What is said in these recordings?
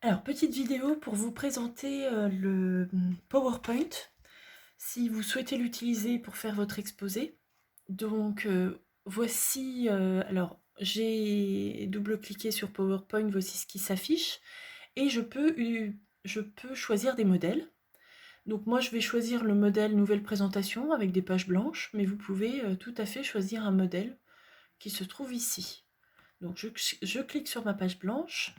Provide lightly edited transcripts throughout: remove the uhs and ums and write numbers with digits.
Alors, petite vidéo pour vous présenter le PowerPoint, si vous souhaitez l'utiliser pour faire votre exposé. Donc, voici, alors j'ai double-cliqué sur PowerPoint, voici ce qui s'affiche, et je peux choisir des modèles. Donc moi, je vais choisir le modèle nouvelle présentation avec des pages blanches, mais vous pouvez tout à fait choisir un modèle qui se trouve ici. Donc je clique sur ma page blanche.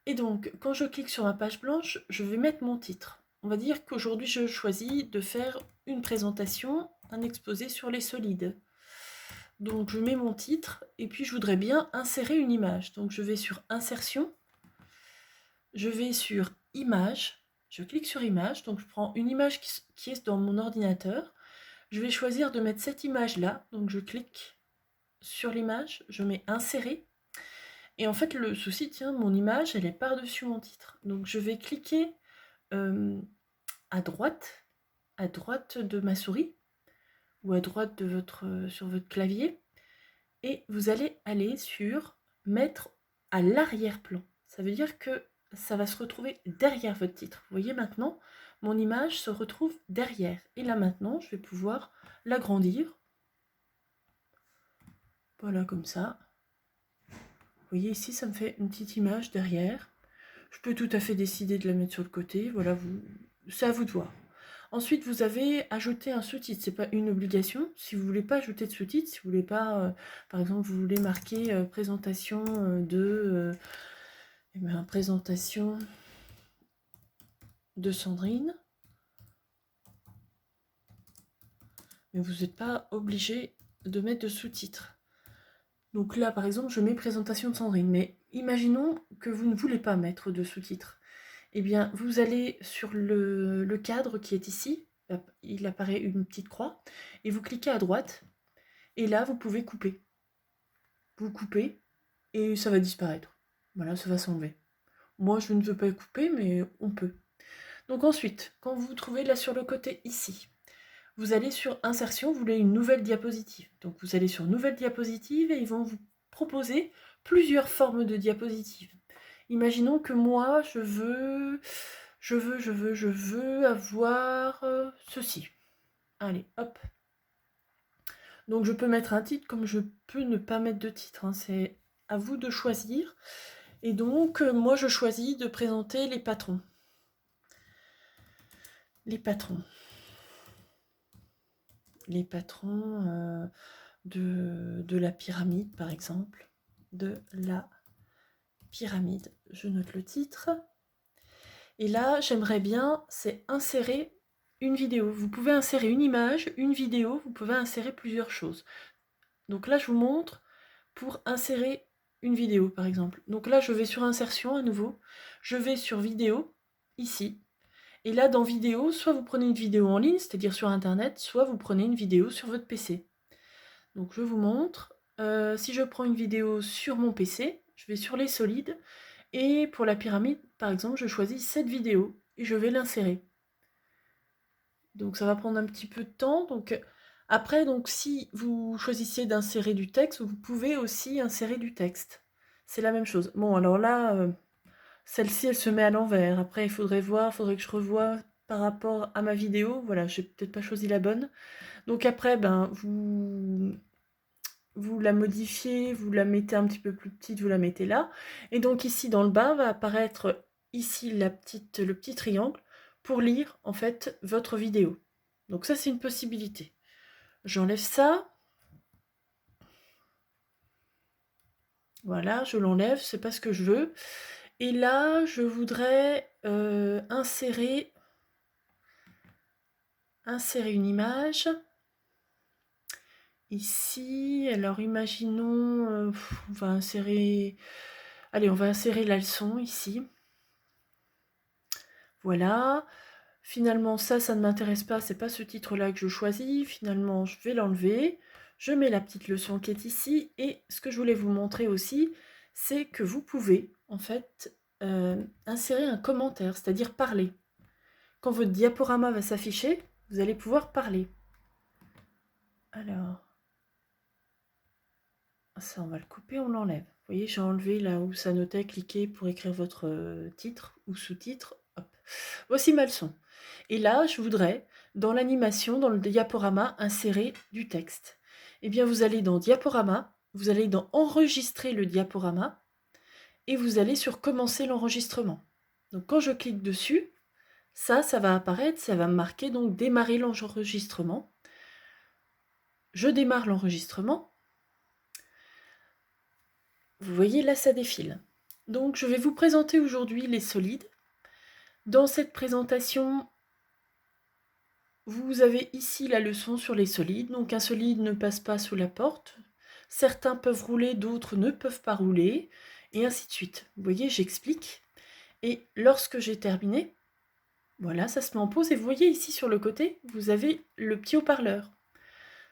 Et donc, quand je clique sur ma page blanche, je vais mettre mon titre. On va dire qu'aujourd'hui, je choisis de faire une présentation, un exposé sur les solides. Donc, je mets mon titre et puis je voudrais bien insérer une image. Donc, je vais sur Insertion, je vais sur Image, je clique sur Image, donc je prends une image qui est dans mon ordinateur. Je vais choisir de mettre cette image-là, donc je clique sur l'image, je mets Insérer. Et en fait, le souci, tiens, mon image, elle est par-dessus mon titre. Donc, je vais cliquer à droite de ma souris, ou à droite de sur votre clavier, et vous allez aller sur Mettre à l'arrière-plan. Ça veut dire que ça va se retrouver derrière votre titre. Vous voyez maintenant, mon image se retrouve derrière. Et là maintenant, je vais pouvoir l'agrandir. Voilà, comme ça. Vous voyez ici, ça me fait une petite image derrière. Je peux tout à fait décider de la mettre sur le côté. Voilà, c'est à vous de voir. Ensuite, vous avez ajouté un sous-titre. C'est pas une obligation. Si vous voulez pas ajouter de sous-titre, si vous voulez pas, par exemple, vous voulez marquer présentation présentation de Sandrine, mais vous n'êtes pas obligé de mettre de sous-titres. Donc là, par exemple, je mets présentation de Sandrine, mais imaginons que vous ne voulez pas mettre de sous-titres. Eh bien, vous allez sur le cadre qui est ici, il apparaît une petite croix, et vous cliquez à droite, et là, vous pouvez couper. Vous coupez, et ça va disparaître. Voilà, ça va s'enlever. Moi, je ne veux pas couper, mais on peut. Donc ensuite, quand vous vous trouvez là sur le côté ici, vous allez sur Insertion, vous voulez une nouvelle diapositive. Donc vous allez sur Nouvelle diapositive et ils vont vous proposer plusieurs formes de diapositives. Imaginons que moi, je veux avoir ceci. Allez, hop. Donc je peux mettre un titre comme je peux ne pas mettre de titre. Hein. C'est à vous de choisir. Et donc, moi, je choisis de présenter les patrons. Les patrons. Les patrons de la pyramide, par exemple. De la pyramide. Je note le titre. Et là, j'aimerais bien, c'est insérer une vidéo. Vous pouvez insérer une image, une vidéo, vous pouvez insérer plusieurs choses. Donc là, je vous montre pour insérer une vidéo, par exemple. Donc là, je vais sur Insertion à nouveau. Je vais sur Vidéo, ici. Et là, dans Vidéo, soit vous prenez une vidéo en ligne, c'est-à-dire sur Internet, soit vous prenez une vidéo sur votre PC. Donc je vous montre. Si je prends une vidéo sur mon PC, je vais sur les solides. Et pour la pyramide, par exemple, je choisis cette vidéo et je vais l'insérer. Donc ça va prendre un petit peu de temps. Donc après, donc si vous choisissez d'insérer du texte, vous pouvez aussi insérer du texte. C'est la même chose. Bon, alors là, celle-ci, elle se met à l'envers. Après, il faudrait voir, il faudrait que je revoie par rapport à ma vidéo. Voilà, j'ai peut-être pas choisi la bonne. Donc après, ben, vous la modifiez, vous la mettez un petit peu plus petite, vous la mettez là. Et donc ici, dans le bas, va apparaître ici le petit triangle pour lire, en fait, votre vidéo. Donc ça, c'est une possibilité. J'enlève ça. Voilà, je l'enlève, c'est pas ce que je veux. Et là, je voudrais insérer une image. Ici, alors imaginons, on va insérer... Allez, on va insérer la leçon ici. Voilà. Finalement, ça ne m'intéresse pas, c'est pas ce titre-là que je choisis. Finalement, je vais l'enlever. Je mets la petite leçon qui est ici. Et ce que je voulais vous montrer aussi, c'est que vous pouvez, en fait, insérer un commentaire, c'est-à-dire parler. Quand votre diaporama va s'afficher, vous allez pouvoir parler. Alors... Ça, on va le couper, on l'enlève. Vous voyez, j'ai enlevé là où ça notait, cliquez pour écrire votre titre ou sous-titre. Hop. Voici ma leçon. Et là, je voudrais, dans l'animation, dans le diaporama, insérer du texte. Eh bien, vous allez dans Diaporama, vous allez dans Enregistrer le diaporama, et vous allez sur Commencer l'enregistrement. Donc, quand je clique dessus, ça va apparaître, ça va me marquer donc Démarrer l'enregistrement. Je démarre l'enregistrement. Vous voyez, là, ça défile. Donc, je vais vous présenter aujourd'hui les solides. Dans cette présentation, vous avez ici la leçon sur les solides. Donc, un solide ne passe pas sous la porte. Certains peuvent rouler, d'autres ne peuvent pas rouler, et ainsi de suite. Vous voyez, j'explique. Et lorsque j'ai terminé, voilà, ça se met en pause. Et vous voyez ici sur le côté, vous avez le petit haut-parleur.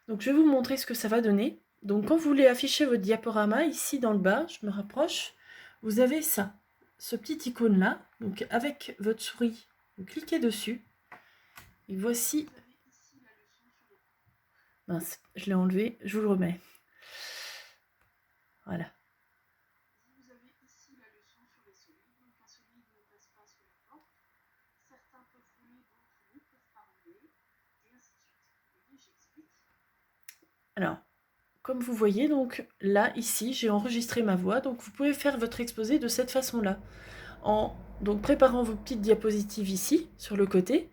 Donc, je vais vous montrer ce que ça va donner. Donc, quand vous voulez afficher votre diaporama, ici dans le bas, je me rapproche, vous avez ça, ce petit icône-là. Donc, avec votre souris, vous cliquez dessus. Et voici... Mince, je l'ai enlevé, je vous le remets. Voilà. Vous avez ici la leçon sur les solides. Donc, un solide ne passe pas sous la porte. Certains peuvent rouler, d'autres ne peuvent pas rouler. Et ainsi de suite. Vous voyez, j'explique. Alors, comme vous voyez, donc là, ici, j'ai enregistré ma voix. Donc, vous pouvez faire votre exposé de cette façon-là. En donc, préparant vos petites diapositives ici, sur le côté.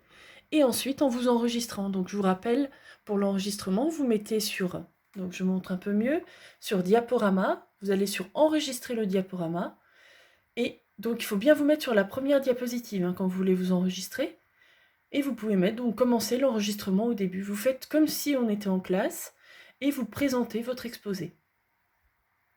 Et ensuite, en vous enregistrant. Donc, je vous rappelle, pour l'enregistrement, vous mettez sur... Donc, je montre un peu mieux. Sur Diaporama, vous allez sur Enregistrer le diaporama. Et donc, il faut bien vous mettre sur la première diapositive quand vous voulez vous enregistrer. Et vous pouvez mettre, donc, commencer l'enregistrement au début. Vous faites comme si on était en classe et vous présentez votre exposé.